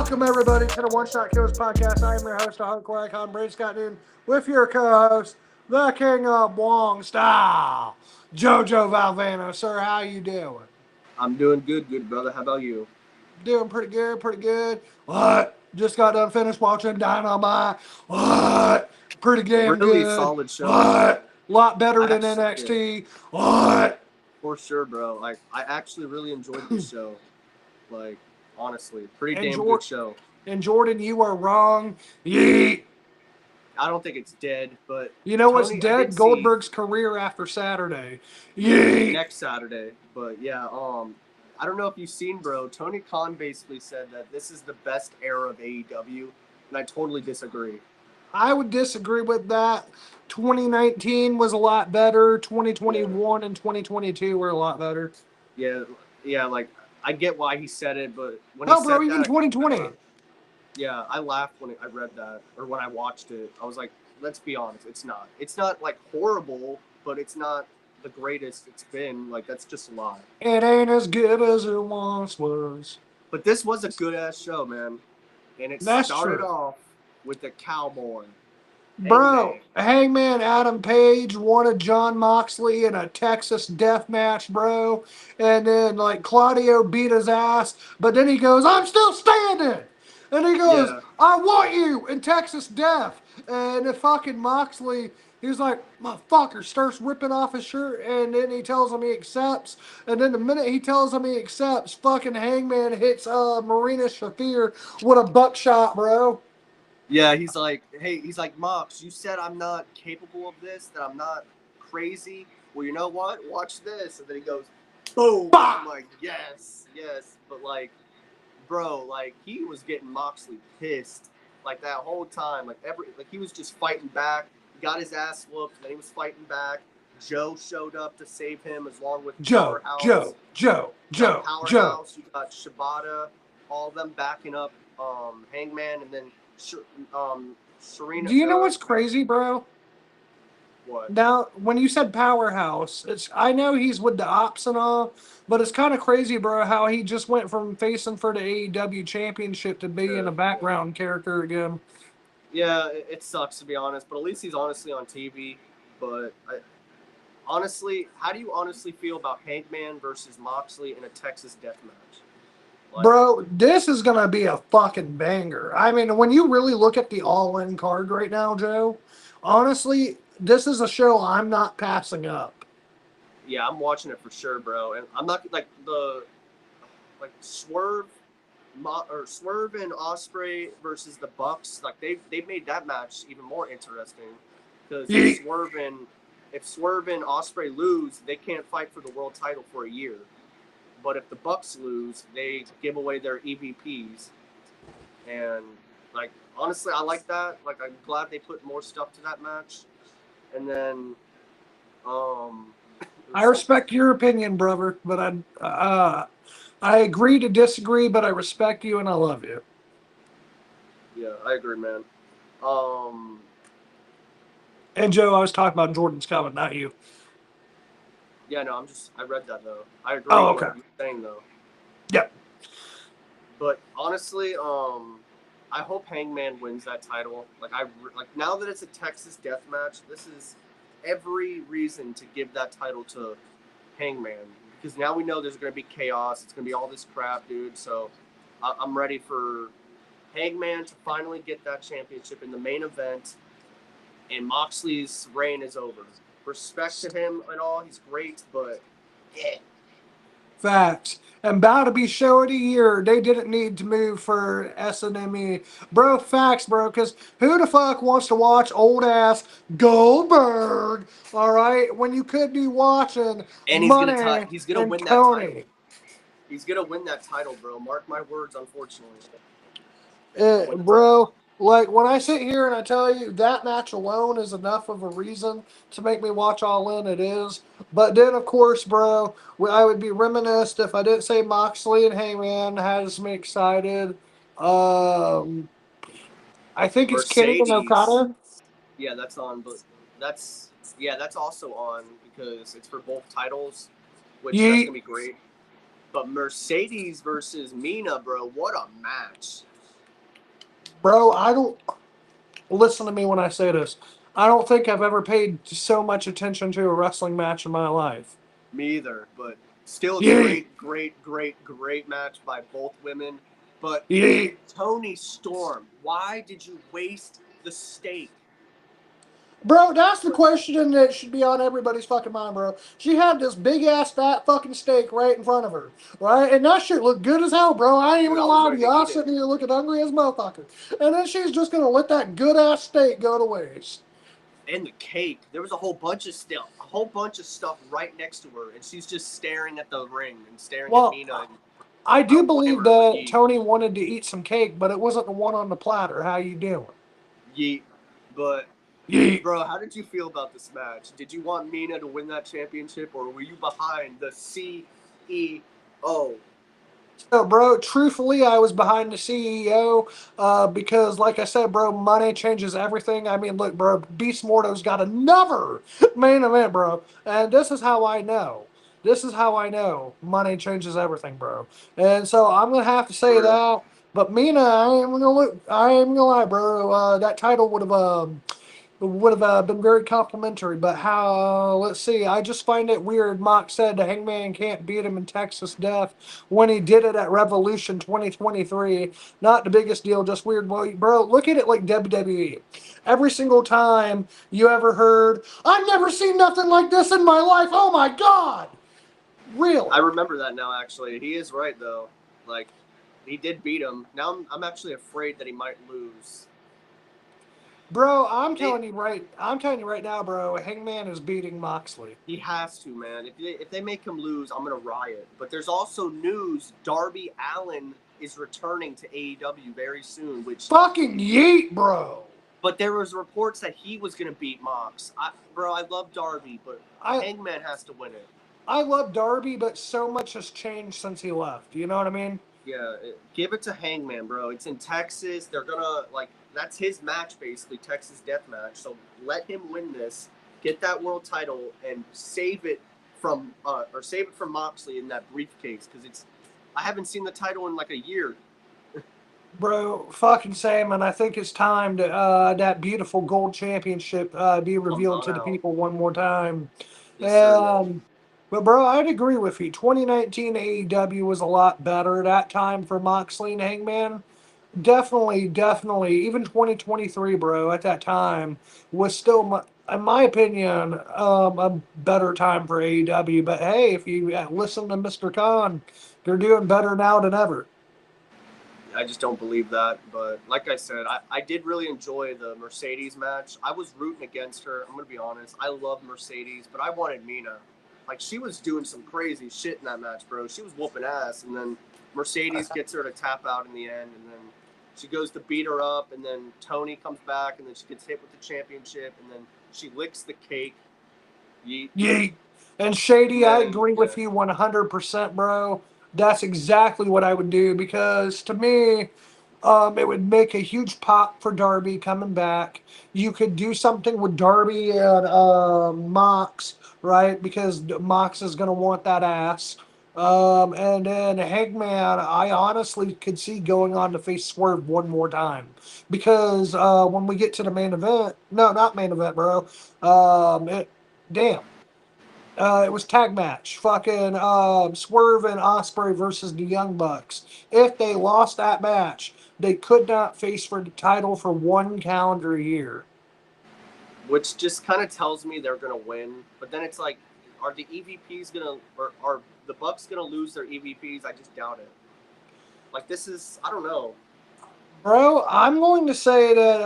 Welcome, everybody, to the One Shot Kills podcast. I am your host, Hunk Icon, Brady Scott Noon, with your co-host, the King of Wong Style, Jojo Valvano. Sir, how you doing? I'm doing good, brother. How about you? Doing pretty good, pretty good. What? Just got done finished watching Dynamite. What? Pretty damn Really good. solid show, man. What? Lot better I than actually, yeah, NXT. What? for sure, bro. Like, I actually really enjoyed this show. Like, honestly, pretty And, damn good Jor- show. and Jordan, you are wrong. Yeet. I don't think it's dead, but You know what's Tony, I did dead? see Goldberg's career after Saturday. Yeet. next Saturday. But yeah, I don't know if you've seen, bro. Tony Khan basically said that this is the best era of AEW, and I totally disagree. I would disagree with that. 2019 was a lot better. Yeah, 2021 and 2022 were a lot better. yeah, yeah. Like, I get why he said it, but when he Oh, bro, said even that, I 2020. laughed. Yeah, I laughed when I read that or when I watched it. I was like, let's be honest, it's not. It's not like horrible, but it's not the greatest it's been. Like that's just a lie. It ain't as good as it once was. But this was a good ass show, man. And it That's started true. off with the cowboy, Bro, Hangman. Hangman Adam Page wanted John Moxley in a Texas death match, bro. And then, like, Claudio beat his ass, but then he goes, I'm still standing. And he goes, Yeah, I want you in Texas death. And the fucking Moxley, he's like, motherfucker, starts ripping off his shirt. And then he tells him he accepts. And then the minute he tells him he accepts, fucking Hangman hits Marina Shafir with a buckshot, bro. yeah. He's like, hey, he's like, Mox, you said I'm not capable of this, that I'm not crazy. Well, you know what? Watch this. And then he goes, boom. I'm Bah! like, yes, yes. But like, bro, like he was getting Moxley pissed like that whole time. Like he was just fighting back. He got his ass whooped, and then he was fighting back. Joe showed up to save him, as long with Joe, Powerhouse. Joe, Joe, You got Joe, Joe. Powerhouse. You got Shibata. All of them backing up Hangman, and then Serena. Do you know what's crazy, bro? What? Now, when you said powerhouse, it's I know he's with the ops and all, but it's kind of crazy, bro, how he just went from facing for the AEW championship to being Yeah, a background character again. yeah. It sucks to be honest, but at least he's honestly on TV. But honestly, how do you honestly feel about Hangman versus Moxley in a Texas death match? Like, Bro, this is gonna be a fucking banger. I mean, when you really look at the all-in card right now, Joe, honestly, this is a show I'm not passing up. yeah, I'm watching it for sure, bro. And I'm not like Swerve, or Swerve and Osprey versus the Bucks. Like they made that match even more interesting because Yeet. if Swerve and Osprey lose, they can't fight for the world title for a year. But if the Bucks lose, they give away their EVPs. And like honestly, I like that. Like I'm glad they put more stuff to that match. And then there I was something. respect your opinion, brother, but I agree to disagree, but I respect you and I love you. Yeah, I agree, man. Um, And Joe, I was talking about Jordan's comment, not you. yeah, no, I read that though. I agree Oh, with okay. what you're saying though. Yep. But honestly, I hope Hangman wins that title. Like now that it's a Texas death match, this is every reason to give that title to Hangman because now we know there's going to be chaos. It's going to be all this crap, dude. So I'm ready for Hangman to finally get that championship in the main event, and Moxley's reign is over. Respect to him and all, he's great, but yeah, Facts. And about to be show of the year. They didn't need to move for SNME. Bro, facts, bro. Because who the fuck wants to watch old ass Goldberg? All right? When you could be watching and Money he's gonna and win that title. Tony. He's gonna win that title, bro. Mark my words. Unfortunately, he'll win the title. Bro, like when I sit here and I tell you that match alone is enough of a reason to make me watch All In, it is. But then, of course, bro, I would be reminisced if I didn't say Moxley and Hangman has me excited. Um, I think it's Kenny and Mercedes, Okada. yeah, that's on, but that's that's also on because it's for both titles, which that's Yeet. gonna be great. But Mercedes versus Mina, bro, what a match! Bro, I don't listen to me when I say this. I don't think I've ever paid so much attention to a wrestling match in my life. Me either, but still a Yeet, great match by both women. But yeet. Tony Storm, why did you waste the steak? Bro, that's the Like, question that should be on everybody's fucking mind, bro. She had this big ass fat fucking steak right in front of her, right? And that shit looked good as hell, bro. I ain't even dude, gonna I was lie to ready you. to I eat was it. sitting here looking hungry as a motherfucker. And then she's just gonna let that good ass steak go to waste. And the cake, there was a whole bunch of stuff right next to her, and she's just staring at the ring and staring at Well, Mina. And I I do don't blame believe her, but that Tony wanted to eat some cake, but it wasn't the one on the platter. How you doing? yeet. But Yeet. bro, how did you feel about this match? Did you want Mina to win that championship, or were you behind the CEO? So, bro, truthfully, I was behind the CEO because, like I said, bro, money changes everything. I mean, look, bro, Beast Morto's got another main event, bro, and this is how I know. This is how I know money changes everything, bro. And so I'm gonna have to say For real. that. But Mina, I ain't gonna look. I ain't gonna lie, bro. That title would have been very complimentary. But how? Let's see. I just find it weird. Mock said the Hangman can't beat him in Texas Death when he did it at Revolution 2023. Not the biggest deal, just weird. Well, bro, look at it like WWE. Every single time you ever heard, I've never seen nothing like this in my life. Oh my God! I Really? remember that now. Actually, he is right though. Like, he did beat him. Now I'm actually afraid that he might lose. Bro, They, I'm telling you right now, bro, Hangman is beating Moxley. he has to, man. If they make him lose, I'm gonna riot. But there's also news: Darby Allin is returning to AEW very soon. Which, Fucking yeet, bro. but there was reports that he was gonna beat Mox. Bro, I love Darby, but I Hangman has to win it. I love Darby, but so much has changed since he left. You know what I mean? Yeah, give it to Hangman, bro. It's in Texas. They're gonna like that's his match basically, Texas Death Match. So let him win this, get that world title, and save it from Moxley in that briefcase because it's. I haven't seen the title in like a year. Bro, fucking Sam, and I think it's time to that beautiful gold championship be Comes revealed on to the out. people one more time. Yes, sir, man. Um, but bro, I'd agree with you. 2019 AEW was a lot better that time for Moxley and Hangman. Definitely. Even 2023, bro, at that time was still, in my opinion, a better time for AEW. But hey, if you listen to Mr. Khan, they're doing better now than ever. I just don't believe that. But like I said, I did really enjoy the Mercedes match. I was rooting against her. I'm gonna be honest. I love Mercedes, but I wanted Mina. Like she was doing some crazy shit in that match, bro. She was whooping ass, and then Mercedes gets her to tap out in the end, and then she goes to beat her up, and then Tony comes back, and then she gets hit with the championship, and then she licks the cake. Yeet. Yeet. And Shady, And I then agree yeah, with you 100%, bro. That's exactly what I would do because to me, it would make a huge pop for Darby coming back. You could do something with Darby and Mox, right? Because Mox is going to want that ass. And then Hangman, I honestly could see going on to face Swerve one more time. Because when we get to the main event, no, not main event, bro. Damn. It was tag match. Fucking Swerve and Osprey versus the Young Bucks. If they lost that match, they could not face for the title for 1 calendar year. which just kind of tells me they're gonna win. But then it's like, are the EVPs gonna or are the Bucks gonna lose their EVPs? I just doubt it. Like this is, I don't know. Bro, I'm going to say that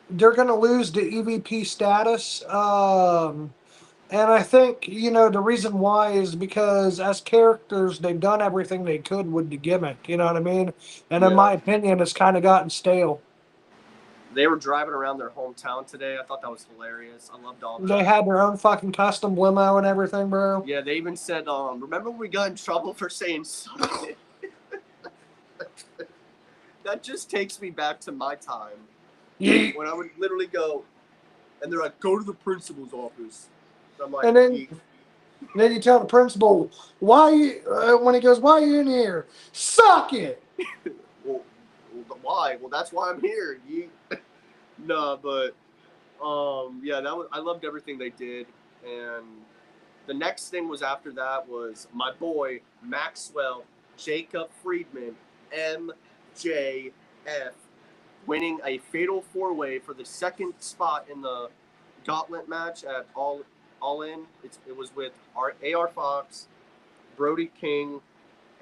they're going to lose the EVP status. And I think, the reason why is because as characters, they've done everything they could with the gimmick. You know what I mean? And in Yeah, my opinion, it's kind of gotten stale. they were driving around their hometown today. I thought that was hilarious. I loved all They that. had their own fucking custom limo and everything, bro. Yeah, they even said, remember when we got in trouble for saying suck it? That just takes me back to my time Yeet. when I would literally go, and they're like, go to the principal's office. And I'm like, And then, yeet. then you tell the principal, when he goes, why are you in here? Suck it. why? Well, that's why I'm here. Nah, but yeah, I loved everything they did, and the next thing was after that was my boy Maxwell Jacob Friedman MJF winning a fatal four way for the second spot in the gauntlet match at All In. It was with AR Fox, Brody King,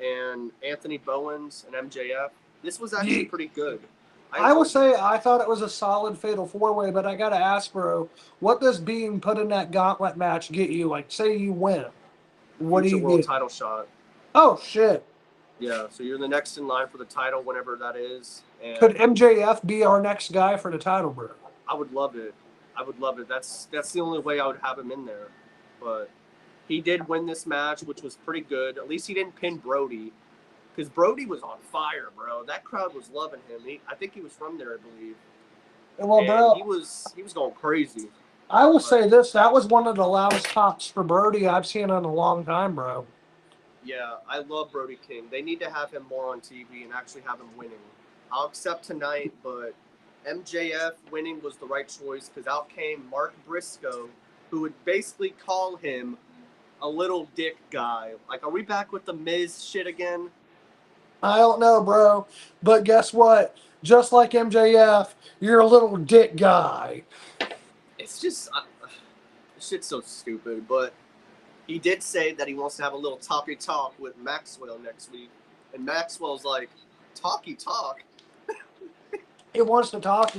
and Anthony Bowens and MJF. This was actually pretty good. I I will enjoyed say this. I thought it was a solid fatal four way, but I gotta ask, bro, what does being put in that gauntlet match get you? Like, say you win, what do Future you world get? title shot. Oh shit! Yeah, so you're the next in line for the title whenever that is, Could and MJF be our next guy for the title, bro? I would love it. I would love it. That's the only way I would have him in there. But he did win this match, which was pretty good. At least he didn't pin Brody, because Brody was on fire, bro. That crowd was loving him. I think he was from there, I believe, Well, and he bro, was going crazy. I will But say this: that was one of the loudest pops for Brody I've seen in a long time, bro. yeah, I love Brody King. They need to have him more on TV and actually have him winning. I'll accept tonight, but MJF winning was the right choice because out came Mark Briscoe, who would basically call him a little dick guy. Like, are we back with the Miz shit again? I don't know, bro, but guess what? Just like MJF, you're a little dick guy. It's just shit's so stupid. But he did say that he wants to have a little talky talk with Maxwell next week, and Maxwell's like, talky talk. He wants to talk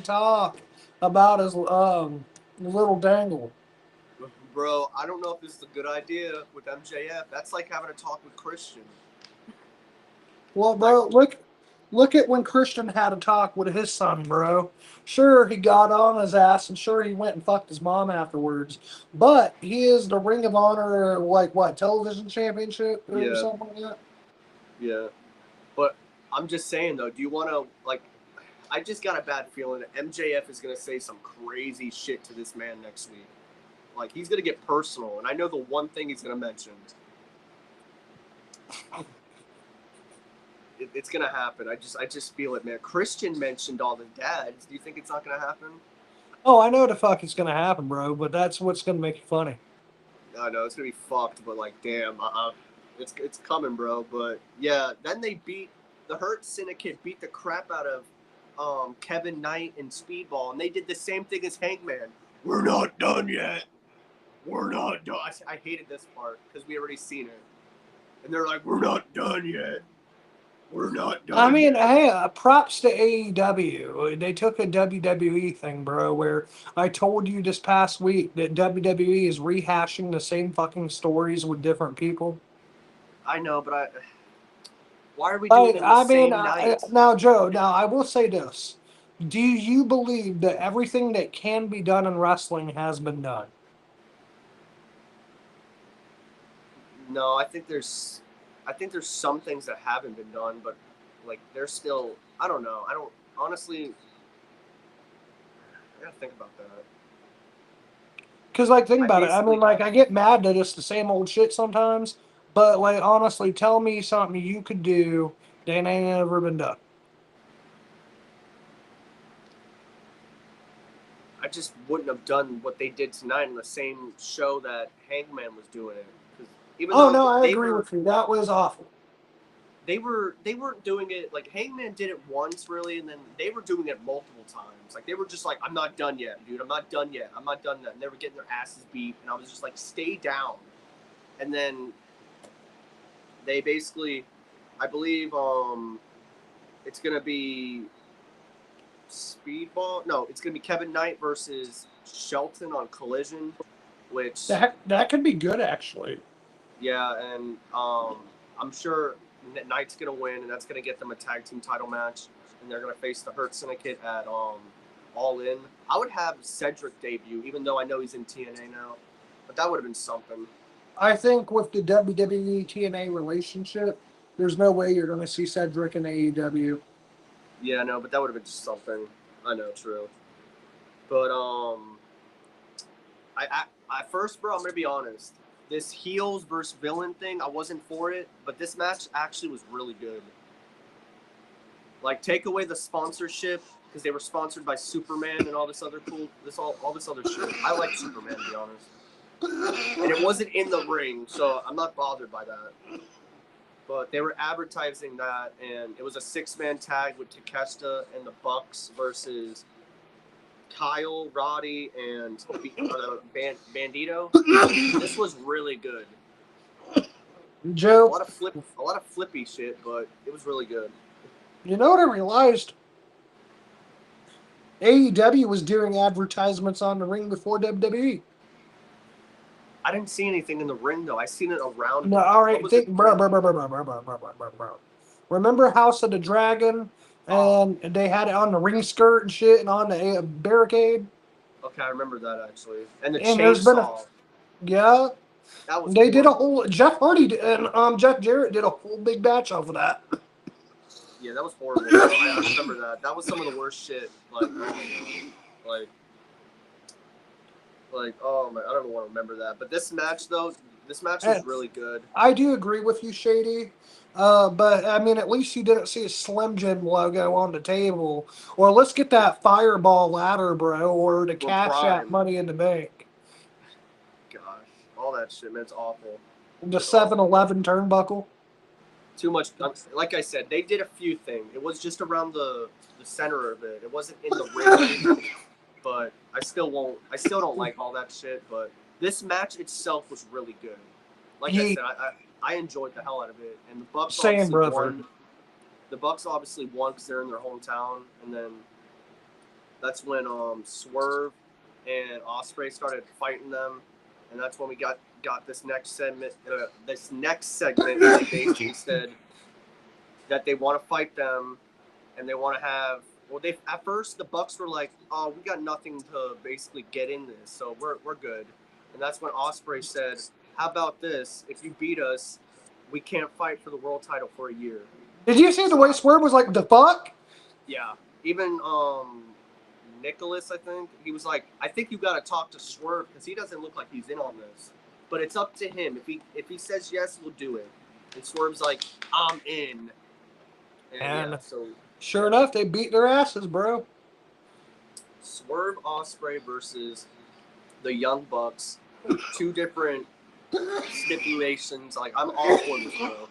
about his little dangle. Bro, I don't know if this is a good idea with MJF. That's like having a talk with Christian. Well, Like, bro, look at when Christian had a talk with his son, bro. Sure, he got on his ass, and sure, he went and fucked his mom afterwards. But he is the Ring of Honor, like what, television championship or yeah, something like that. yeah. But I'm just saying though, do you want to like? I just got a bad feeling that MJF is gonna say some crazy shit to this man next week. Like he's gonna get personal, and I know the one thing he's gonna mention. It's gonna happen. I just feel it, man. Christian mentioned all the dads. Do you think it's not gonna happen? Oh, I know the fuck it's gonna happen, bro. But that's what's gonna make it funny. I know it's gonna be fucked, but like, damn, it's coming, bro. But yeah, then they beat the Hurt Syndicate beat the crap out of Kevin Knight and Speedball, and they did the same thing as Hangman. We're not done yet. We're not done. I hated this part because we already seen it, and they're like, we're not done yet. We're not I done mean, yet. hey, props to AEW. They took a WWE thing, bro, where I told you this past week that WWE is rehashing the same fucking stories with different people. I know, but why are we doing Like, them the I mean, same night? now, Joe, now I will say this. Do you believe that everything that can be done in wrestling has been done? No, I think there's some things that haven't been done, but like they're still. I don't know. I don't honestly. I gotta think about that. Because, like, think I about it. I mean, basically like, I get mad that it's the same old shit sometimes, but, like, honestly, tell me something you could do that ain't ever been done. I just wouldn't have done what they did tonight in the same show that Hangman was doing it. Because even Oh, though no, I agree with you. That was awful. they weren't doing it like Hangman did it once really, and then they were doing it multiple times. Like they were just like, I'm not done yet, dude. I'm not done yet. I'm not done yet. And they were getting their asses beat, and I was just like, stay down. And then they basically, I believe, it's gonna be Speedball. No, it's gonna be Kevin Knight versus Shelton on Collision, which That could be good, actually. yeah, and I'm sure Knight's gonna win, and that's gonna get them a tag team title match, and they're gonna face the Hurt Syndicate at All In. I would have Cedric debut, even though I know he's in TNA now, but that would have been something. I think with the WWE TNA relationship, there's no way you're going to see Cedric in AEW. Yeah, no, but that would have been just something. I know, true. But I first, bro, I'm gonna be honest. This heels versus villain thing, I wasn't for it, but this match actually was really good. Like, take away the sponsorship because they were sponsored by Superman and all this other all this other shit. I like Superman, to be honest. And it wasn't in the ring, so I'm not bothered by that. But they were advertising that, and it was a 6-man tag with Takeshita and the Bucks versus Kyle, Roddy, and Bandito. This was really good. Joe, A lot of flippy shit, but it was really good. you know what I realized? AEW was doing advertisements on the ring before WWE. I didn't see anything in the ring though. I seen it around. No, all right, think, bro. Remember House of the Dragon, and they had it on the ring skirt and shit, and on the barricade. Okay, I remember that actually. And the And there's been chainsaw. Yeah, That was they did a horrible. whole. Jeff Hardy and Jeff Jarrett did a whole big batch off of that. Yeah, that was horrible. I remember that. That was some of the worst shit. Like, oh my, I don't want to remember that. But this match though, this match was really good. I do agree with you, Shady. But I mean, at least you didn't see a Slim Jim logo on the table, or let's get that Fireball ladder, bro, or the Cash App Money in the Bank. Gosh, all that shit, man, it's awful. The 7-Eleven turnbuckle. Too much. Like I said, they did a few things. It was just around the center of it. It wasn't in the ring. But I still don't like all that shit. But this match itself was really good. Like I said, I enjoyed the hell out of it. And the Bucks won. The Bucks obviously won because they're in their hometown. And then that's when Swerve and Ospreay started fighting them. And that's when we got this next segment. They basically said that they want to fight them, and they want to have. Well, they at first the Bucks were like, "Oh, we got nothing to basically get in this, so we're good." And that's when Ospreay said, "How about this? If you beat us, we can't fight for the world title for a year." Did you see the way Swerve was like, "The fuck"? Yeah, even Nicholas, I think he was like, "I think you got to talk to Swerve because he doesn't look like he's in on this." But it's up to him. If he says yes, we'll do it. And Swerve's like, I'm in. And yeah, so sure enough, they beat their asses, bro. Swerve Ospreay versus the Young Bucks. 2 different stipulations. Like, I'm all for this, bro.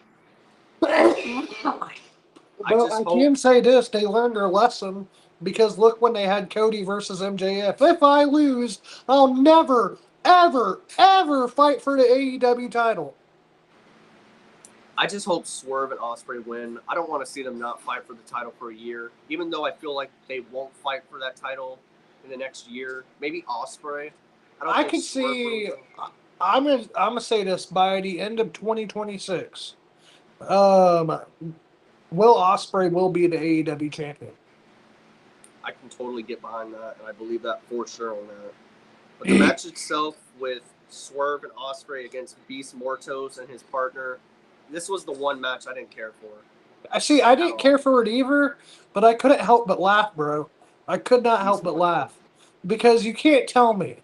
I can say this: they learned their lesson. Because look, when they had Cody versus MJF, if I lose, I'll never, ever, ever fight for the AEW title. I just hope Swerve and Ospreay win. I don't want to see them not fight for the title for a year, even though I feel like they won't fight for that title in the next year. Maybe Ospreay. I can see. I'm gonna say this: by the end of 2026, Will Ospreay will be the AEW champion. I can totally get behind that, and I believe that for sure on that. But the match itself with Swerve and Ospreay against Beast Mortos and his partner, this was the one match I didn't care for. I didn't care for it either, but I couldn't help but laugh, bro. I could not help but laugh. Because you can't tell me,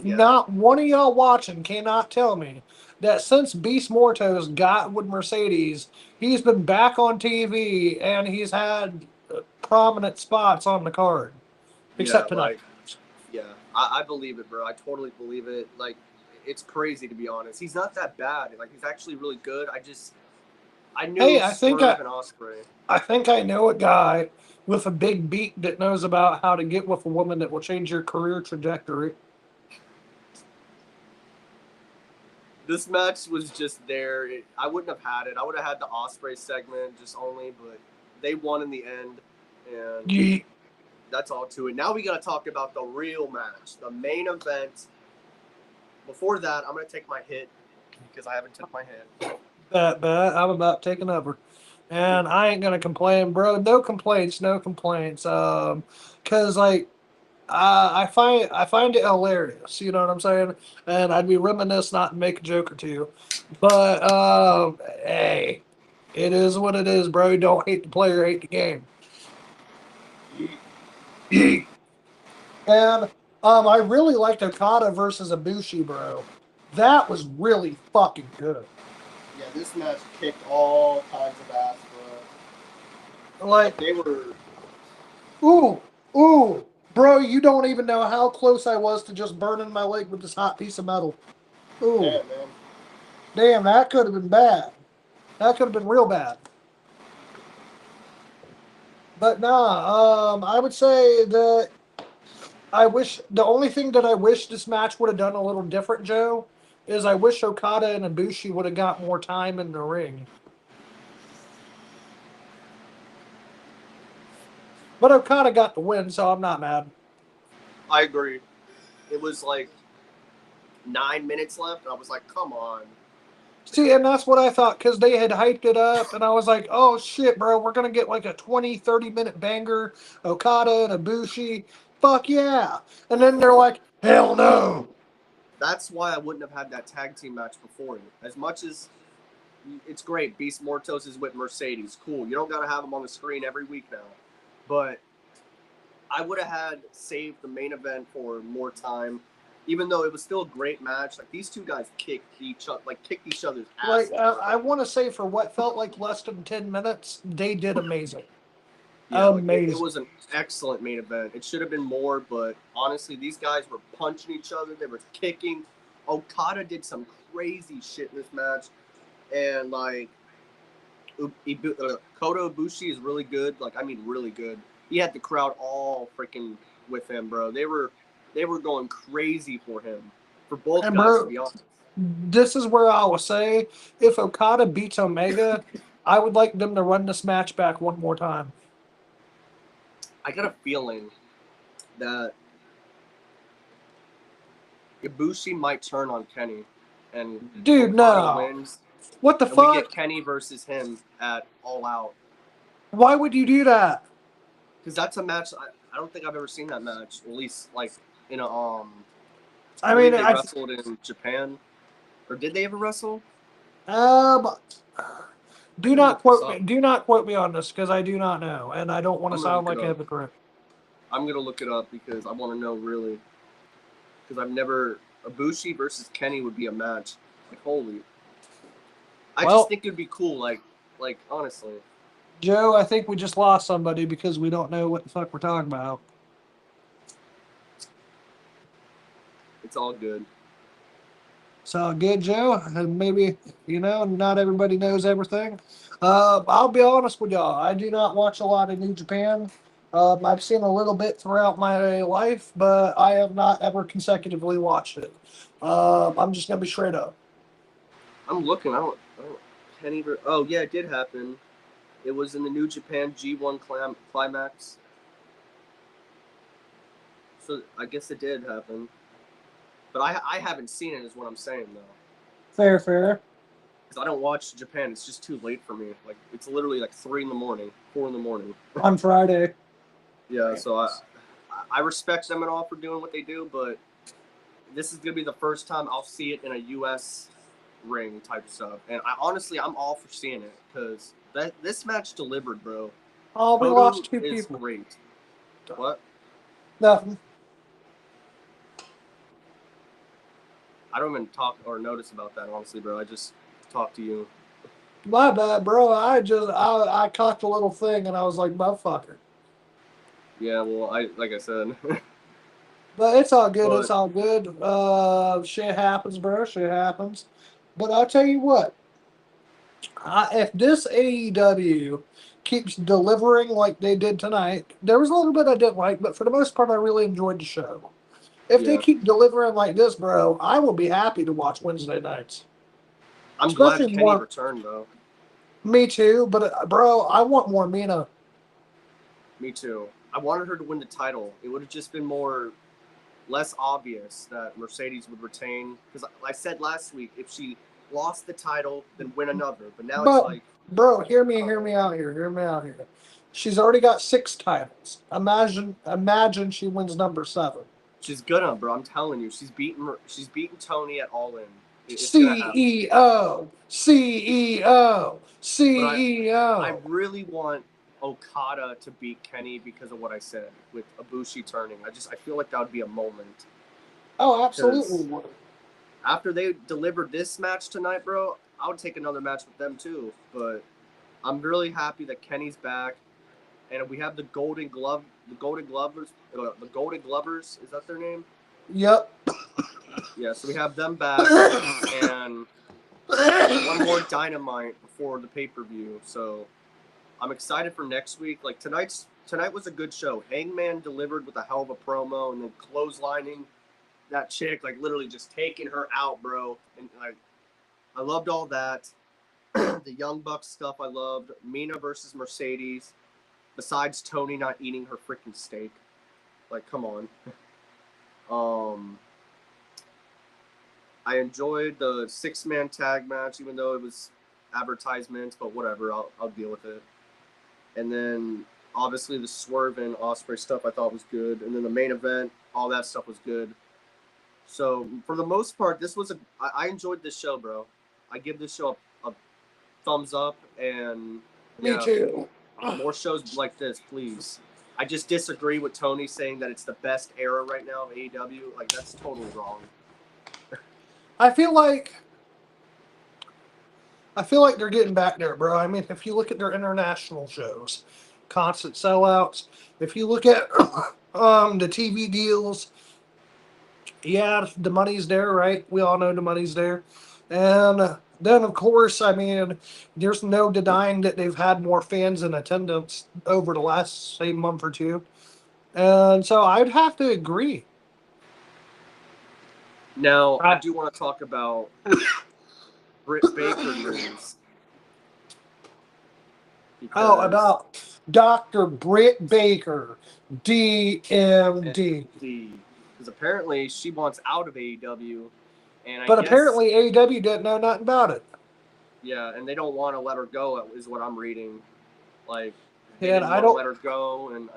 not one of y'all watching cannot tell me that since Beast Mortos got with Mercedes, he's been back on TV and he's had prominent spots on the card. Except tonight. I believe it, bro. I totally believe it. Like, it's crazy, to be honest. He's not that bad. Like, he's actually really good. I knew Swerve and Ospreay. I think I know a guy with a big beak that knows about how to get with a woman that will change your career trajectory. This match was just there. I wouldn't have had it. I would have had the Ospreay segment just only, but they won in the end. And that's all to it. Now we got to talk about the real match, the main event. Before that, I'm going to take my hit because I haven't took my hit. I'm about taking over. And I ain't going to complain, bro. No complaints. Because, like, I find it hilarious, you know what I'm saying? And I'd be remiss not to make a joke or two. But, hey, it is what it is, bro. Don't hate the player, hate the game. And I really liked Okada versus Ibushi, bro. That was really fucking good. Yeah, this match kicked all kinds of ass, Like, They were. ooh, ooh, bro, you don't even know how close I was to just burning my leg with this hot piece of metal. Ooh, Damn, man. damn, that could have been bad. That could have been real bad. But nah, I would say that I wish the only thing that I wish this match would have done a little different, Joe, is I wish Okada and Ibushi would have got more time in the ring. But Okada got the win, so I'm not mad. I agree. It was like 9 minutes left, and I was like, come on. See, and that's what I thought because they had hyped it up, and I was like, oh shit, bro, we're going to get like a 20, 30-minute banger, Okada and Ibushi. Fuck yeah. And then they're like, hell no. That's why I wouldn't have had that tag team match before. As much as it's great, Beast Mortos is with Mercedes. Cool. You don't got to have them on the screen every week now. But I would have had saved the main event for more time, even though it was still a great match. Like these two guys kicked each other's Like, asses. I want to say for what felt like less than 10 minutes, they did amazing. Yeah, like it Amazing. was an excellent main event. It should have been more, but honestly, these guys were punching each other. They were kicking. Okada did some crazy shit in this match, and like Kota Ibushi is really good. Like I mean, really good. He had the crowd all freaking with him, bro. They were going crazy for him, for both And, guys, to bro, be honest. this is where I will say if Okada beats Omega, I would like them to run this match back one more time. I got a feeling that Ibushi might turn on Kenny, and Dude, Okada no. wins, What the and we get fuck? Kenny versus him at All Out. Why would you do that? Because that's a match I don't think I've ever seen that match. At least like in a I I mean, believe they wrestled in Japan, or did they ever wrestle? um, I can look this up. do not quote me on this because I do not know, and I don't want to I'm gonna sound look it like a up. hypocrite. I'm gonna look it up because I want to know really. Because I've never Ibushi versus Kenny would be a match. Like holy, I just Well, think it'd be cool. Like honestly, Joe, I think we just lost somebody because we don't know what the fuck we're talking about. it's all good. So good, Joe. And maybe not everybody knows everything. I'll be honest with y'all. I do not watch a lot of New Japan. I've seen a little bit throughout my life, but I have not ever consecutively watched it. I'm just gonna be straight up. I'm looking. I don't. Kenny. Oh yeah, it did happen. It was in the New Japan G1 climax. So I guess it did happen. But I haven't seen it, is what I'm saying though. Fair, fair. Because I don't watch Japan. It's just too late for me. Like it's literally like 3 in the morning, 4 in the morning. On Friday. Yeah, so I respect them and all for doing what they do, but this is gonna be the first time I'll see it in a U.S. ring type stuff. And I'm all for seeing it because this match delivered, bro. Oh, we Kota lost two is people. great. What? Nothing. I don't even talk or notice about that, honestly, bro. I just talk to you. My bad, bro. I cocked a little thing and I was like, motherfucker. Yeah, well, I like I said, But it's all good. It's but all good. Shit happens, bro. Shit happens. But I'll tell you what. If this AEW keeps delivering like they did tonight, there was a little bit I didn't like, but for the most part, I really enjoyed the show. If they yeah, keep delivering like this, bro, I will be happy to watch Wednesday nights. I'm glad Especially Kenny more. returned though. Me too, but bro, I want more Mina. Me too. I wanted her to win the title. It would have just been less obvious that Mercedes would retain. Because I said last week, if she lost the title, then win another. But now it's But like, bro, hear me out here, hear me out here. She's already got 6 titles. Imagine she wins number 7. she's gonna, bro. I'm telling you, she's beaten Tony at All In. It's gonna happen. CEO, CEO, But I CEO. really want Okada to beat Kenny because of what I said with Ibushi turning. I feel like that would be a moment Oh, because absolutely. after they delivered this match tonight, bro, I would take another match with them too. But I'm really happy that Kenny's back. and we have the Golden Glovers. Is that their name? Yep. Yeah. So we have them back, and one more Dynamite before the pay per view. So I'm excited for next week. Like tonight was a good show. Hangman delivered with a hell of a promo, and then clotheslining that chick, like literally just taking her out, bro. And like I loved all that. The Young Bucks stuff I loved. Mina versus Mercedes. Besides Tony not eating her freaking steak. Like, come on. Um, I enjoyed the 6-man tag match, even though it was advertisements, but whatever, I'll deal with it. And then obviously the Swerve and Osprey stuff I thought was good. And then the main event, all that stuff was good. So for the most part, I enjoyed this show, bro. I give this show a thumbs up, and Me too. more shows like this, please. I just disagree with Tony saying that it's the best era right now of AEW. Like, that's totally wrong. I feel like they're getting back there, bro. I mean, if you look at their international shows, constant sellouts. If you look at the TV deals, yeah, the money's there, right? We all know the money's there. And then, of course, I mean, there's no denying that they've had more fans in attendance over the last, say, month or two. And so I'd have to agree. Now, I do want to talk about Britt Baker news. About Dr. Britt Baker, DMD. Because apparently she wants out of AEW. But apparently AEW didn't know nothing about it. Yeah, and they don't want to let her go, is what I'm reading. Like, they and didn't I want to don't let her go. And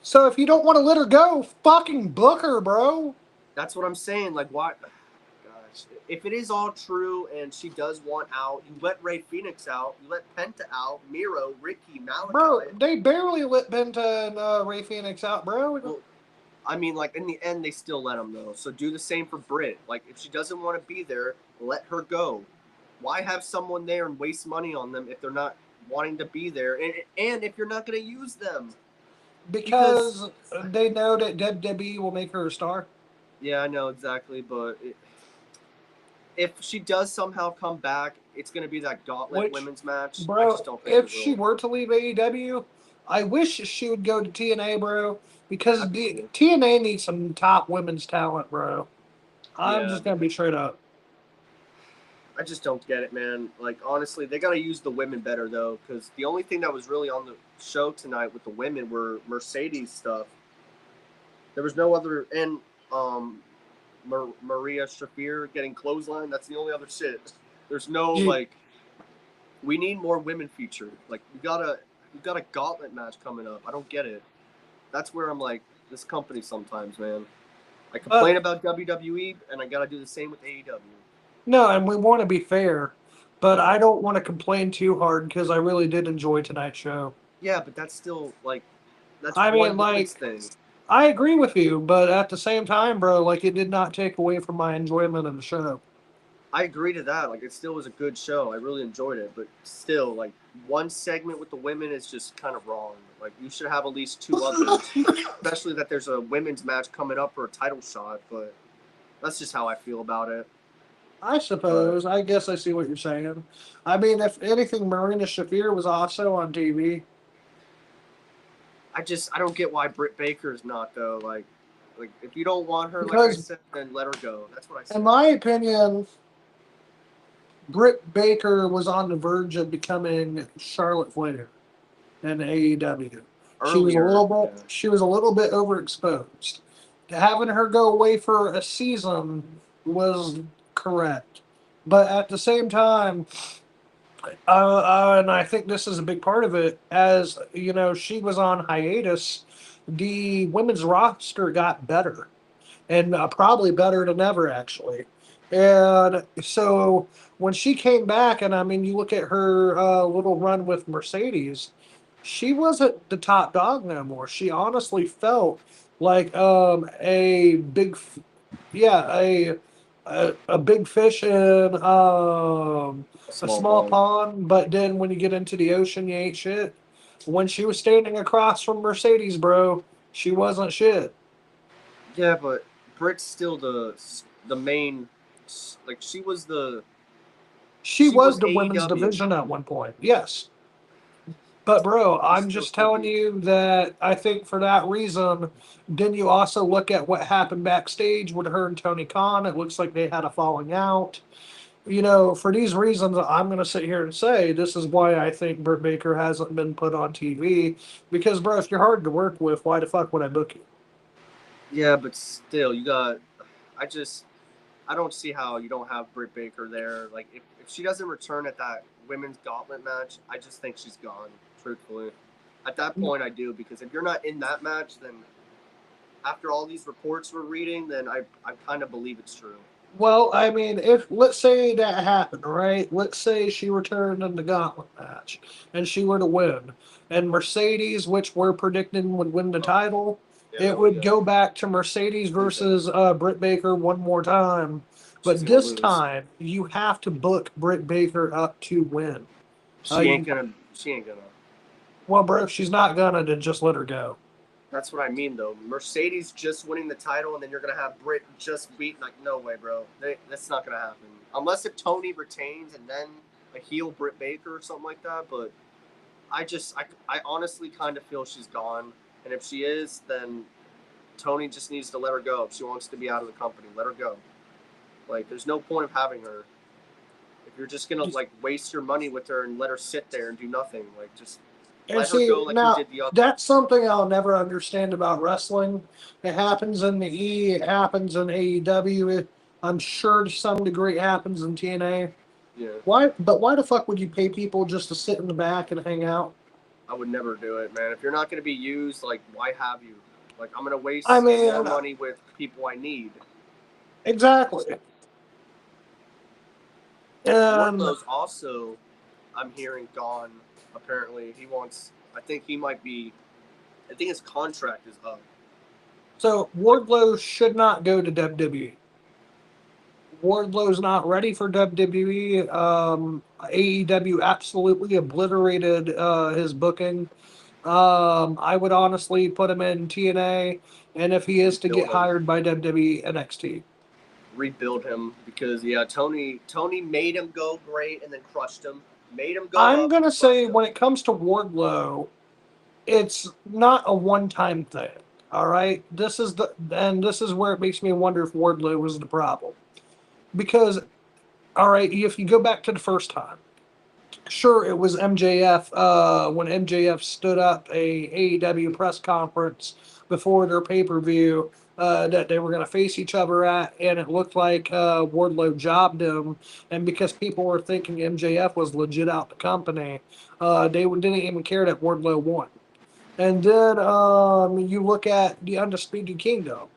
so if you don't want to let her go, fucking book her, bro. That's what I'm saying. Like, what? Gosh, if it is all true and she does want out, you let Ray Phoenix out, you let Penta out, Miro, Ricky, Malachi. Bro, they barely let Penta and Ray Phoenix out, bro. Well, I mean, like, in the end, they still let them, though. So do the same for Britt. Like, if she doesn't want to be there, let her go. Why have someone there and waste money on them if they're not wanting to be there? And if you're not going to use them? Because they know that WWE will make her a star. Yeah, I know exactly, but if she does somehow come back, it's going to be that Gauntlet women's match. Bro, I just don't think if she were to leave AEW, I wish she would go to TNA, bro, because TNA needs some top women's talent, bro. I'm just going to be straight up. I just don't get it, man. Like, honestly, they got to use the women better, though, because the only thing that was really on the show tonight with the women were Mercedes stuff. There was no other, and Maria Shafir getting clothesline. That's the only other shit. There's no, like, we need more women featured. Like, we got a gauntlet match coming up. I don't get it. That's where I'm like, this company sometimes, man. I complain about WWE, and I got to do the same with AEW. No, and we want to be fair, but I don't want to complain too hard because I really did enjoy tonight's show. Yeah, but that's still, like, that's one thing. I agree with you, but at the same time, bro, like, it did not take away from my enjoyment of the show. I agree to that. Like, it still was a good show. I really enjoyed it, but still, like, one segment with the women is just kind of wrong. Like, you should have at least two others, especially that there's a women's match coming up for a title shot, but that's just how I feel about it. I suppose. I guess I see what you're saying. I mean, if anything, Marina Shafir was also on TV. I don't get why Britt Baker is not, though. Like if you don't want her, like I said, then let her go. That's what I said. In my opinion, Britt Baker was on the verge of becoming Charlotte Flair in AEW. She was a little bit overexposed. Having her go away for a season was correct, but at the same time, and I think this is a big part of it. As you know, she was on hiatus. The women's roster got better, and probably better than ever, actually. And so when she came back, and I mean, you look at her little run with Mercedes, she wasn't the top dog no more. She honestly felt like a big, a big fish in a small pond. But then when you get into the ocean, you ain't shit. When she was standing across from Mercedes, bro, she wasn't shit. Yeah, but Britt's still the main. Like She she was was the women's AEW. division at one point, yes. But bro, She's I'm still just telling TV. you that I think for that reason, then you also look at what happened backstage with her and Tony Khan. It looks like they had a falling out. For these reasons, I'm going to sit here and say this is why I think Britt Baker hasn't been put on TV. Because, bro, if you're hard to work with, why the fuck would I book you? Yeah, but still, you got. I just I don't see how you don't have Britt Baker there. Like if she doesn't return at that women's gauntlet match, I just think she's gone. Truthfully, at that point, I do because if you're not in that match, then after all these reports we're reading, then I kind of believe it's true. Well, I mean, if let's say that happened, right? Let's say she returned in the gauntlet match and she were to win, and Mercedes, which we're predicting would win the Oh, title, yeah, it there we would go. go back to Mercedes Losing. versus Britt Baker one more time. She's But gonna this lose. time, you have to book Britt Baker up to win. She ain't You, gonna. She ain't gonna. well, bro, if she's not gonna, then just let her go. That's what I mean, though. Mercedes just winning the title, and then you're gonna have Britt just beat. Like, no way, bro. That's not gonna happen. Unless if Tony retains and then a heel Britt Baker or something like that. But I honestly kind of feel she's gone. And if she is, then Tony just needs to let her go. If she wants to be out of the company, let her go. Like, there's no point of having her if you're just gonna like waste your money with her and let her sit there and do nothing. Like, just And let her go see, like you now did the other. that's something I'll never understand about wrestling. It happens in the E, it happens in AEW. I'm sure to some degree it happens in TNA. Yeah, Why the fuck would you pay people just to sit in the back and hang out? I would never do it, man. If you're not gonna be used, like, why have you? Like, I'm gonna I waste more mean, money with people I need. exactly. And Wardlow's also, I'm hearing, gone. Apparently, he wants. I think he might be. I think his contract is up. so Like, Wardlow should not go to WWE. Wardlow's not ready for WWE. AEW absolutely obliterated his booking. I would honestly put him in TNA, and if he is to get rebuild him, hired by WWE NXT, rebuild him because yeah, Tony made him go great and then crushed him. Made him go I'm up and gonna crushed say him. when it comes to Wardlow, it's not a one-time thing. All right, this is where it makes me wonder if Wardlow was the problem because all right, if you go back to the first time. Sure, it was MJF when MJF stood up a AEW press conference before their pay per view that they were going to face each other at, and it looked like Wardlow jobbed him. And because people were thinking MJF was legit out the company, they didn't even care that Wardlow won. And then you look at the Undisputed Kingdom.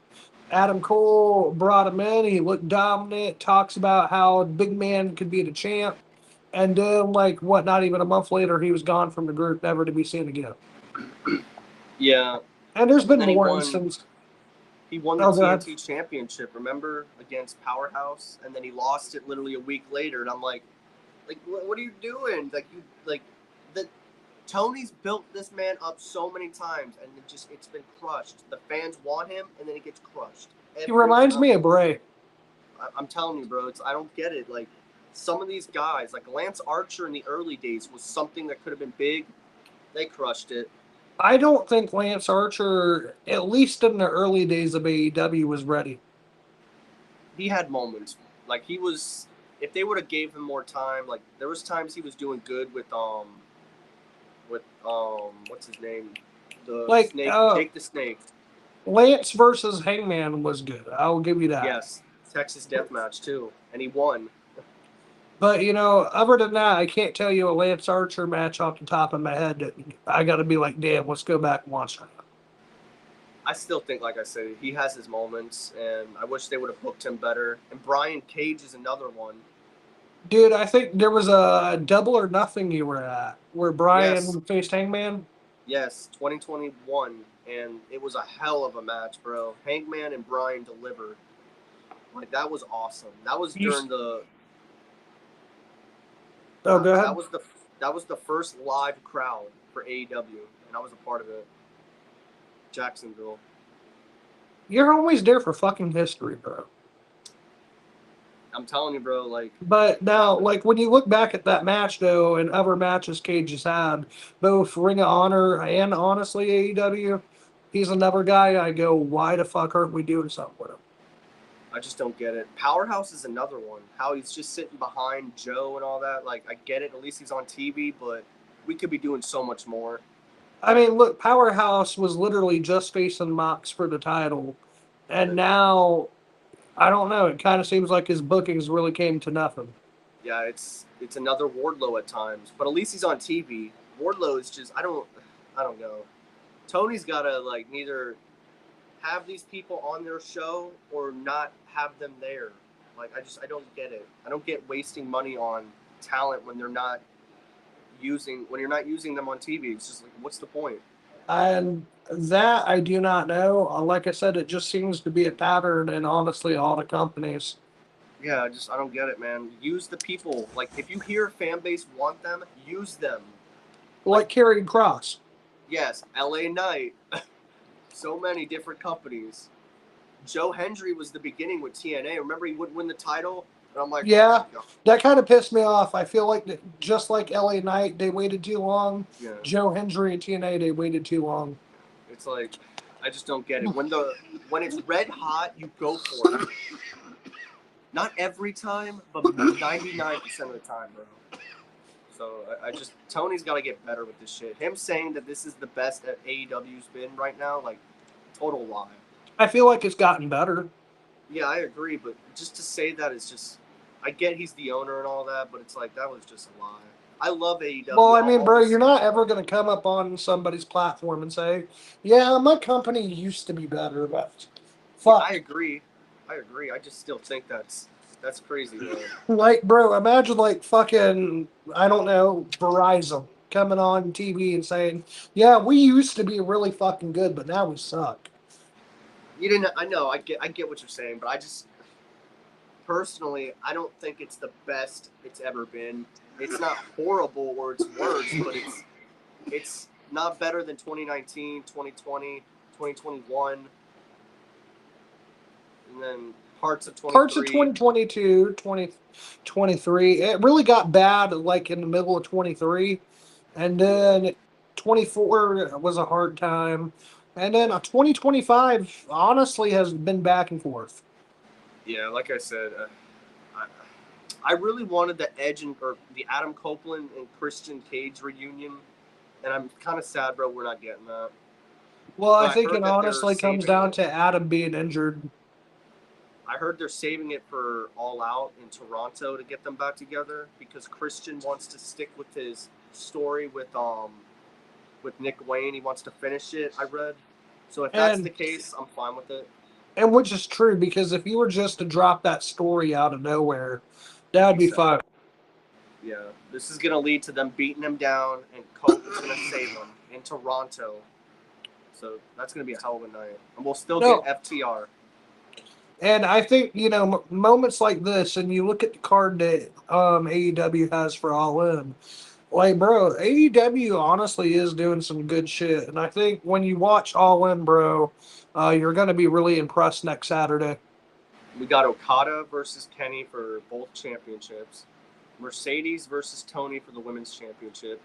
Adam Cole brought him in. He looked dominant. Talks about how big man could be the champ. And then, like, what? Not even a month later, he was gone from the group, never to be seen again. Yeah, And there's and been then he more won. instances. He won the Oh, God. TNT championship. Remember against Powerhouse, and then he lost it literally a week later. And I'm like, what are you doing? Like you like the Tony's built this man up so many times, and it's been crushed. The fans want him, and then it gets crushed He every reminds time. me of Bray. I'm telling you, bro. I don't get it. Like some of these guys, like Lance Archer in the early days, was something that could have been big. They crushed it. I don't think Lance Archer, at least in the early days of AEW, was ready. He had moments. Like he was. If they would have gave him more time, like there was times he was doing good with what's his name, the Like, snake, Jake the Snake. Lance versus Hangman was good. I'll give you that. Yes, Texas Death Match too, and he won. But, other than that, I can't tell you a Lance Archer match off the top of my head that I got to be like, damn, let's go back and watch that. I still think, like I said, he has his moments, and I wish they would have booked him better. And Brian Cage is another one. Dude, I think there was a Double or Nothing you were at where Yes, Brian faced Hangman. yes, 2021, and it was a hell of a match, bro. Hangman and Brian delivered. Like that was awesome. That was You, during the oh, go that ahead. was the that was the first live crowd for AEW, and I was a part of it. Jacksonville. You're always there for fucking history, bro. I'm telling you, bro. Like, But now, like when you look back at that match though, and other matches Cage has had, both Ring of Honor and honestly AEW, he's another guy I go, why the fuck aren't we doing something with him? I just don't get it. Powerhouse is another one. How he's just sitting behind Joe and all that. Like, I get it. At least he's on TV, but we could be doing so much more. I mean, look, Powerhouse was literally just facing Mox for the title, and And now I don't know. It kind of seems like his bookings really came to nothing. yeah, it's another Wardlow at times, but at least he's on TV. Wardlow is just I don't know. Tony's gotta like neither have these people on their show or not have them there. Like I don't get it. I don't get wasting money on talent when you're not using them on TV. It's just like what's the point? And that I do not know. Like I said, it just seems to be a pattern in honestly all the companies. Yeah, I don't get it, man. Use the people. Like if you hear a fan base want them, use them. Like Karrion Cross. Yes, LA Knight. So many different companies. Joe Hendry was the beginning with TNA. Remember he would win the title? And I'm like, Yeah, no. that kind of pissed me off. I feel like just like LA Knight, they waited too long. Yeah. Joe Hendry and TNA, they waited too long. It's like I just don't get it. When it's red hot, you go for it. Not every time, but 99% of the time, bro. So I just Tony's got to get better with this shit. Him saying that this is the best that AEW's been right now, like total lie. I feel like it's gotten better. Yeah, I agree, but just to say that is just. I get he's the owner and all that, but it's like that was just a lie. I love AEW. Well, I mean, bro, you're not ever going to come up on somebody's platform and say, yeah, my company used to be better, but fuck. I agree. I just still think that's crazy, man. Like, bro, imagine like fucking, I don't know, Verizon coming on TV and saying, yeah, we used to be really fucking good, but now we suck. You didn't. I know. I get what you're saying, but I just personally, I don't think it's the best it's ever been. It's not horrible or it's worse, but it's not better than 2019, 2020, 2021, and then parts of 23. Parts of 2022, 2023. It really got bad like in the middle of 23. And then 24 was a hard time. And then 2025 honestly has been back and forth. Yeah, like I said, I really wanted the Edge or the Adam Copeland and Christian Cage reunion, and I'm kind of sad, bro. We're not getting that. Well, But I think it honestly comes down to Adam being injured. I heard they're saving it for All Out in Toronto to get them back together because Christian wants to stick with his story with Nick Wayne. He wants to finish it. I read. So if that's the case, I'm fine with it. And which is true because if you were just to drop that story out of nowhere, that'd be fun. Yeah, this is gonna lead to them beating him down, and Cope is gonna save him in Toronto. So that's gonna be a hell of a night, and we'll still get FTR. And I think, moments like this, and you look at the card that AEW has for All In, like, bro, AEW honestly is doing some good shit. And I think when you watch All In, bro, you're going to be really impressed next Saturday. We got Okada versus Kenny for both championships. Mercedes versus Tony for the women's championship.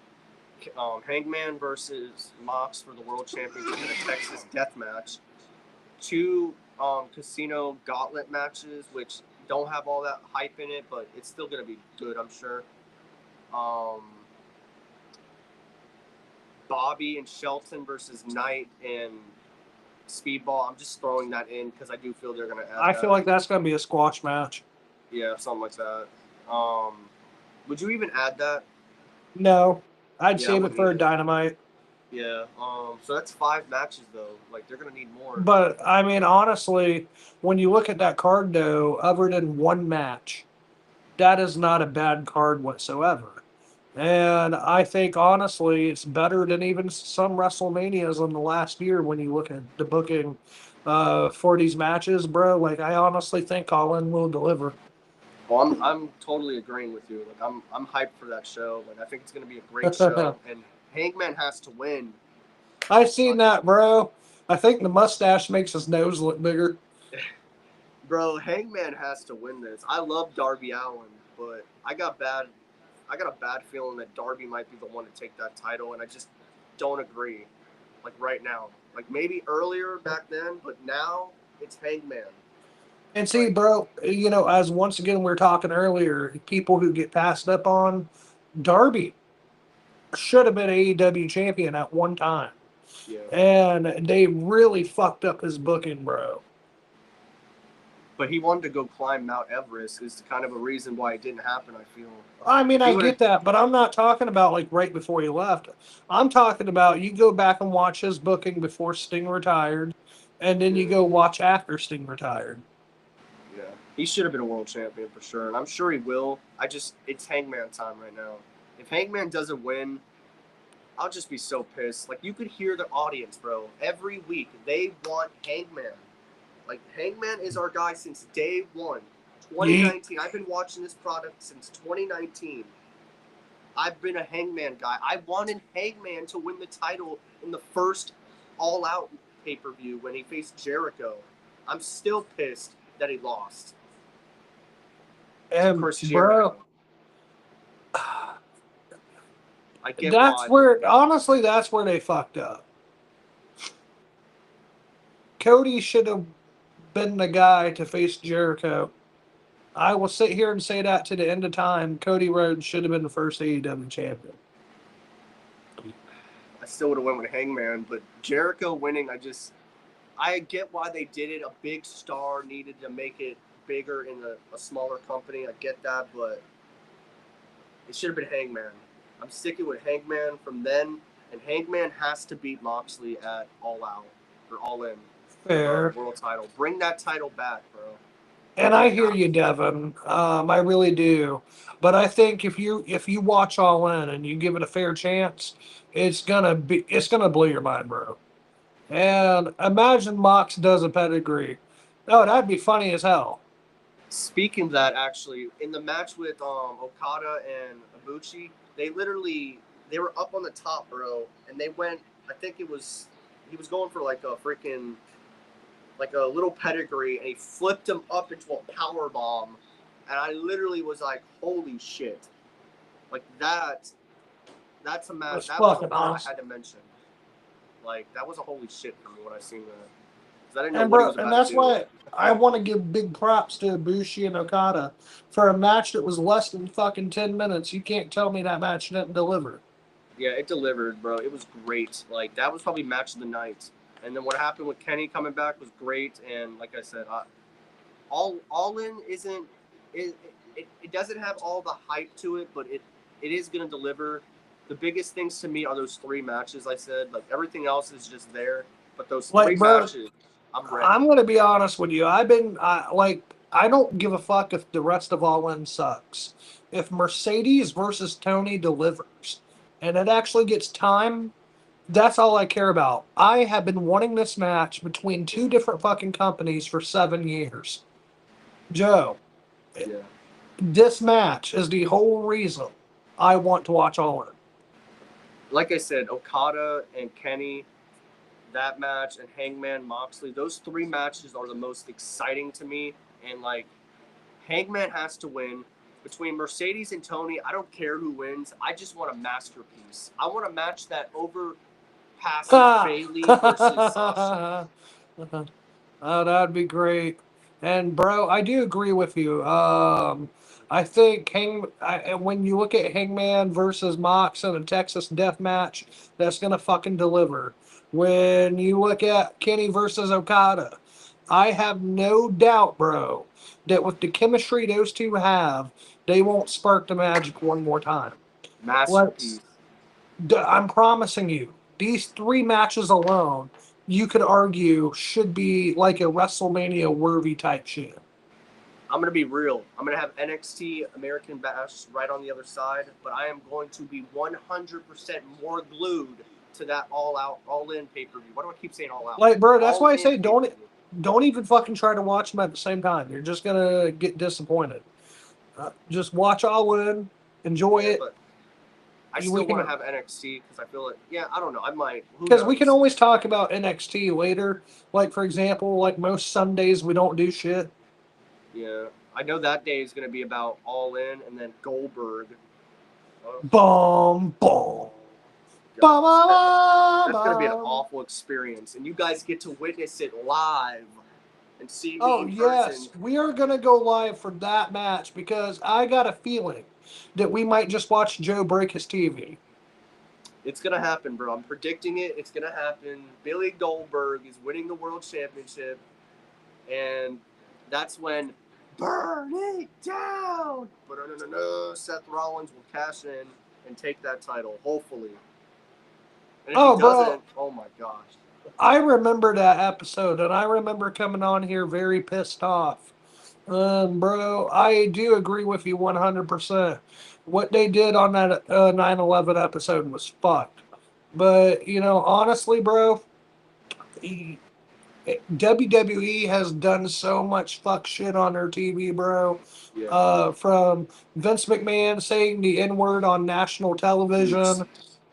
Hangman versus Mox for the world championship in a Texas death match. 2 casino gauntlet matches, which don't have all that hype in it, but it's still going to be good, I'm sure. Bobby and Shelton versus Knight and Speedball. I'm just throwing that in because I do feel they're going to add I feel like that's going to be a squash match. Yeah, something like that. Would you even add that? No. I'd save it for a Dynamite. Yeah. So that's 5 matches though. Like they're gonna need more. But I mean, honestly, when you look at that card though, other than one match, that is not a bad card whatsoever. And I think honestly, it's better than even some WrestleManias in the last year when you look at the booking for these matches, bro. Like I honestly think All In will deliver. Well, I'm totally agreeing with you. Like I'm hyped for that show. Like I think it's gonna be a great show, and Hangman has to win. I seen that, bro. I think the mustache makes his nose look bigger. Bro, Hangman has to win this. I love Darby Allin, but I got a bad feeling that Darby might be the one to take that title, and I just don't agree. Like right now, like maybe earlier back then, but now it's Hangman. And see, Like, bro, as once again we were talking earlier, people who get passed up on, Darby should have been AEW champion at one time. yeah, And they really fucked up his booking, bro. but he wanted to go climb Mount Everest. Is kind of a reason why it didn't happen. I feel I mean, if he I would have, get that, but I'm not talking about like right before he left. I'm talking about you go back and watch his booking before Sting retired, and then you yeah, go watch after Sting retired. yeah, he should have been a world champion for sure, and I'm sure he will. It's Hangman time right now. If Hangman doesn't win, I'll just be so pissed. Like you could hear the audience, bro. Every week they want Hangman. Like Hangman is our guy since day one. Yeet. 2019. I've been watching this product since 2019. I've been a Hangman guy. I wanted Hangman to win the title in the first All Out pay-per-view when he faced Jericho. I'm still pissed that he lost to And Chris bro, Jericho. I get that's why. where honestly that's where they fucked up. Cody should have been the guy to face Jericho. I will sit here and say that to the end of time. Cody Rhodes should have been the first AEW champion. I still would have went with Hangman, but Jericho winning, I get why they did it. A big star needed to make it bigger in a smaller company. I get that, but it should have been Hangman. I'm sticking with Hangman from then, and Hangman has to beat Moxley at All Out or All In for the Fair. world title. Bring that title back, bro. And Like, I hear you, Devin. I really do. But I think if you watch All In and you give it a fair chance, it's gonna blow your mind, bro. And imagine Mox does a pedigree. Oh, that'd be funny as hell. speaking of that, actually, in the match with Okada and Ibushi, they were up on the top, bro, and they went. I think he was going for like a freaking like a little pedigree, and he flipped him up into a power bomb, and I literally was like, "Holy shit!" Like that. That's a match. That's That was a fucking one I awesome. had to mention. Like that was a holy shit for me when I seen that. Because I didn't know And what he bro, was and about to that's do. why I want to give big props to Ibushi and Okada for a match that was less than fucking 10 minutes. You can't tell me that match didn't deliver. Yeah, it delivered, bro. It was great. Like that was probably match of the night. And then what happened with Kenny coming back was great. And like I said, all in isn't it doesn't have all the hype to it, but it is gonna deliver. The biggest things to me are those three matches. I said like everything else is just there, but those Like, three bro, matches, I'm ready. I'm gonna be honest with you. I don't give a fuck if the rest of All In sucks. If Mercedes versus Tony delivers, and it actually gets time, that's all I care about. I have been wanting this match between two different fucking companies for 7 years. Joe, Yeah. this match is the whole reason I want to watch All In. Like I said, Okada and Kenny, that match, and Hangman Moxley, those three matches are the most exciting to me. And like Hangman has to win. Between Mercedes and Tony, I don't care who wins. I just want a masterpiece. I want a match that overpasses Ha! Bailey versus Sasha. Oh, that'd be great. And bro, I do agree with you. I think when you look at Hangman versus Mox in a Texas Death Match, that's gonna fucking deliver. When you look at Kenny versus Okada, I have no doubt, bro, that with the chemistry those two have, they won't spark the magic one more time. Let's Masterpiece. I'm promising you, these three matches alone, you could argue should be like a WrestleMania worthy type shit. I'm going to be real. I'm going to have NXT American Bash right on the other side, but I am going to be 100% more glued to that all out, all in pay per view. Why do I keep saying all out? Like, bro, that's All why I in say pay per view. don't even fucking try to watch them at the same time. You're just gonna get disappointed. Just watch all in, enjoy Yeah, it. but I we still want can to have NXT because I feel like, yeah, I don't know. I might. Who because we can knows? always talk about NXT later. Like for example, like most Sundays we don't do shit. Yeah, I know that day is going to be about All In and then Goldberg. Oh, Boom, boom, ba gosh, ba ba that's going to be an ba. awful experience, and you guys get to witness it live and see me Oh in person. yes, we are gonna go live for that match because I got a feeling that we might just watch Joe break his TV. It's going to happen, bro. I'm predicting it. It's going to happen. Billy Goldberg is winning the world championship, and that's when burn it down. But no, Seth Rollins will cash in and take that title, hopefully. And if he Oh, bro, doesn't, oh my gosh. I remember that episode, and I remember coming on here very pissed off. Bro, I do agree with you 100%. What they did on that 9/11 episode was fucked. But, honestly, bro, he, WWE has done so much fuck shit on their TV, bro. Yeah. From Vince McMahon saying the N word on national television.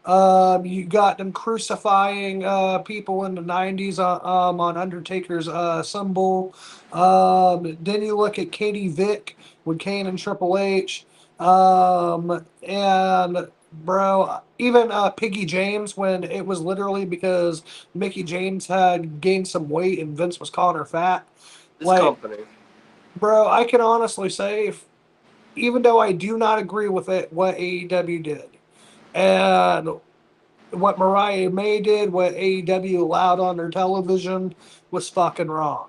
You got them crucifying people in the 90s on Undertaker's symbol. Then you look at Katie Vick with Kane and Triple H. And, bro, even Piggy James, when it was literally because Mickey James had gained some weight and Vince was calling her fat. This Like, company. bro, I can honestly say, even though I do not agree with it, what AEW did. And what Mariah May did, what AEW allowed on their television, was fucking wrong.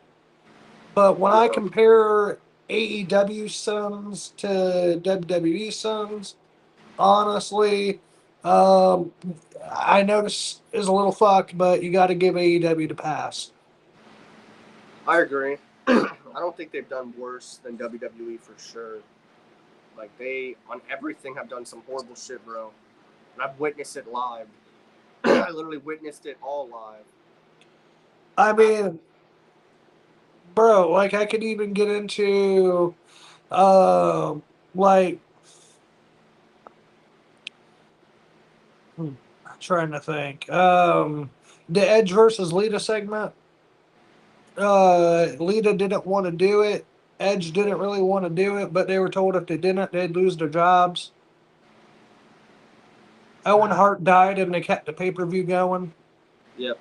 But when I Yeah. compare AEW sons to WWE sons, honestly, um, I notice is a little fucked, but you got to give AEW the pass. I agree. I don't think they've done worse than WWE for sure. Like they on everything have done some horrible shit, bro. And I've witnessed it live. I literally witnessed it all live. I mean, bro, like I could even get into, um, like, I'm trying to think. The Edge versus Lita segment. Lita didn't want to do it. Edge didn't really want to do it, but they were told if they didn't, they'd lose their jobs. Owen Hart died, and they kept the pay per view going. Yep.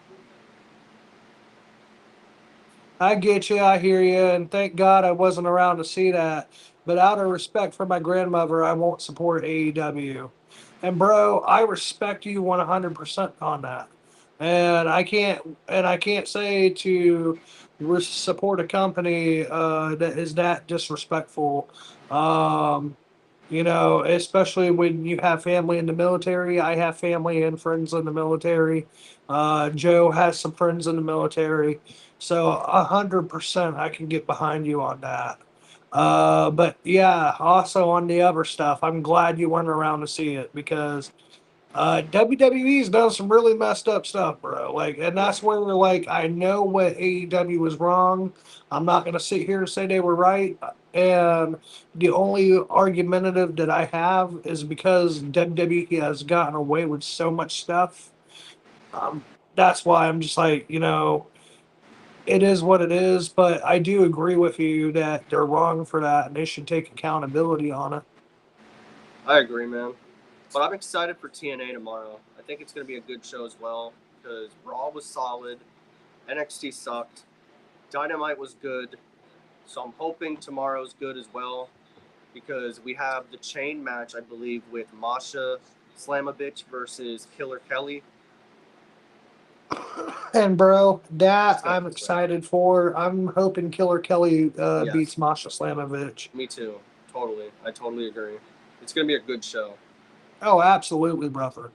I get you, I hear you, and thank God I wasn't around to see that. But out of respect for my grandmother, I won't support AEW. And bro, I respect you 100% on that. And I can't say to support a company that is that disrespectful. Um, especially when you have family in the military. I have family and friends in the military. Joe has some friends in the military. So 100% I can get behind you on that. But yeah, also on the other stuff, I'm glad you weren't around to see it because WWE's done some really messed up stuff, bro. Like, and Yeah. that's where like I know what AEW was wrong. I'm not gonna sit here and say they were right. And the only argumentative that I have is because WWE has gotten away with so much stuff. Um, that's why I'm just like, it is what it is. But I do agree with you that they're wrong for that, and they should take accountability on it. I agree, man. But I'm excited for TNA tomorrow. I think it's going to be a good show as well because Raw was solid, NXT sucked, Dynamite was good, so I'm hoping tomorrow's good as well because we have the chain match, I believe, with Masha Slamovich versus Killer Kelly. And bro, that It's going to I'm be sick. excited for. I'm hoping Killer Kelly beats Yes, Masha Slamovich. me too. Totally. I totally agree. It's going to be a good show. Oh, absolutely, brother.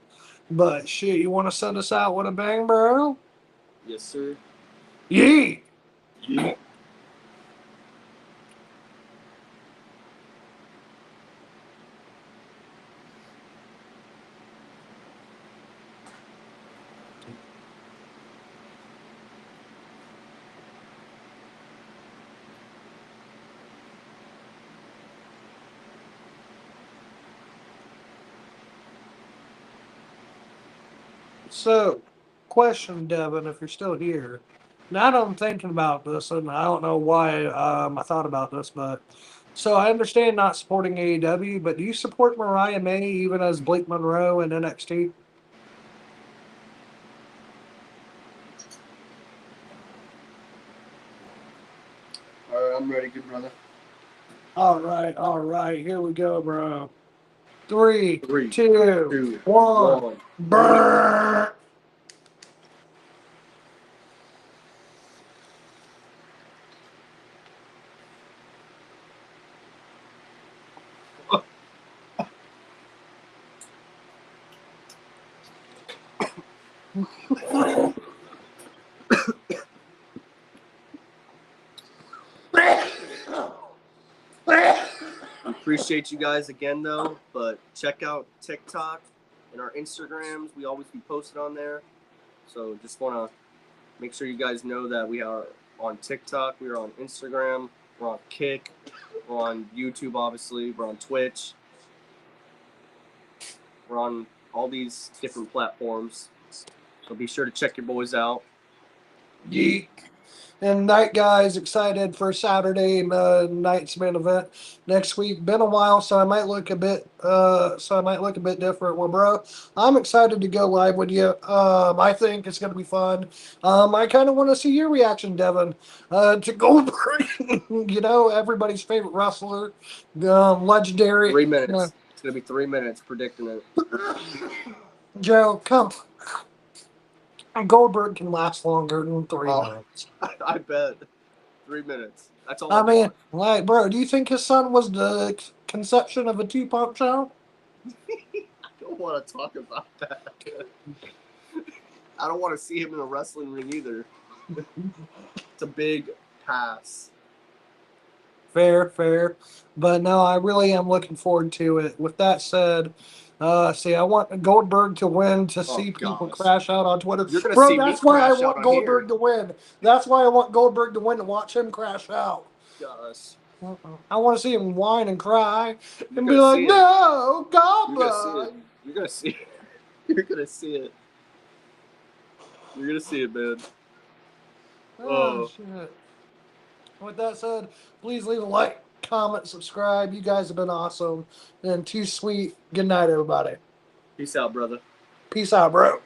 But shit, you want to send us out with a bang, bro? Yes, sir. Yee! Yeah. So, question, Devin, if you're still here. Now that I'm thinking about this, and I don't know why I thought about this, but so I understand not supporting AEW, but do you support Mariah May even as Blake Monroe in NXT? All right, I'm ready, good brother. All right, here we go, bro. Three, Three, two, two, one. one. Brrr. Appreciate you guys again though, but check out TikTok and our Instagrams. We always be posted on there. So just want to make sure you guys know that we are on TikTok, we are on Instagram, we're on Kick, we're on YouTube obviously, we're on Twitch. We're on all these different platforms. So be sure to check your boys out. Yeet. And night guys, excited for Saturday night's main event next week. Been a while, so I might look a bit different. Well, bro, I'm excited to go live with you. I think it's gonna be fun. I kind of want to see your reaction, Devin, to Goldberg. You know, everybody's favorite wrestler, legendary. 3 minutes. It's gonna be 3 minutes predicting it. Joe, come. Goldberg can last longer than 3 minutes. I bet. 3 minutes. That's all I I mean, want. like, bro, do you think his son was the conception of a two-pump show? I don't want to talk about that. I don't want to see him in a wrestling ring either. It's a big pass. Fair, fair. But no, I really am looking forward to it. With that said, see, I want Goldberg to win to see people gosh. crash out on Twitter. You're gonna Bro, see me that's why I crash out want on Goldberg here. to win. That's why I want Goldberg to win to watch him crash out. Gosh. I want to see him whine and cry You're and be gonna like, see it. no, You're gonna see it. Goldberg. You're gonna see it. You're gonna see it. You're gonna see it, man. Oh, shit. With that said, please leave a like, comment, subscribe. You guys have been awesome and too sweet. Good night, everybody. Peace out, brother. Peace out, bro.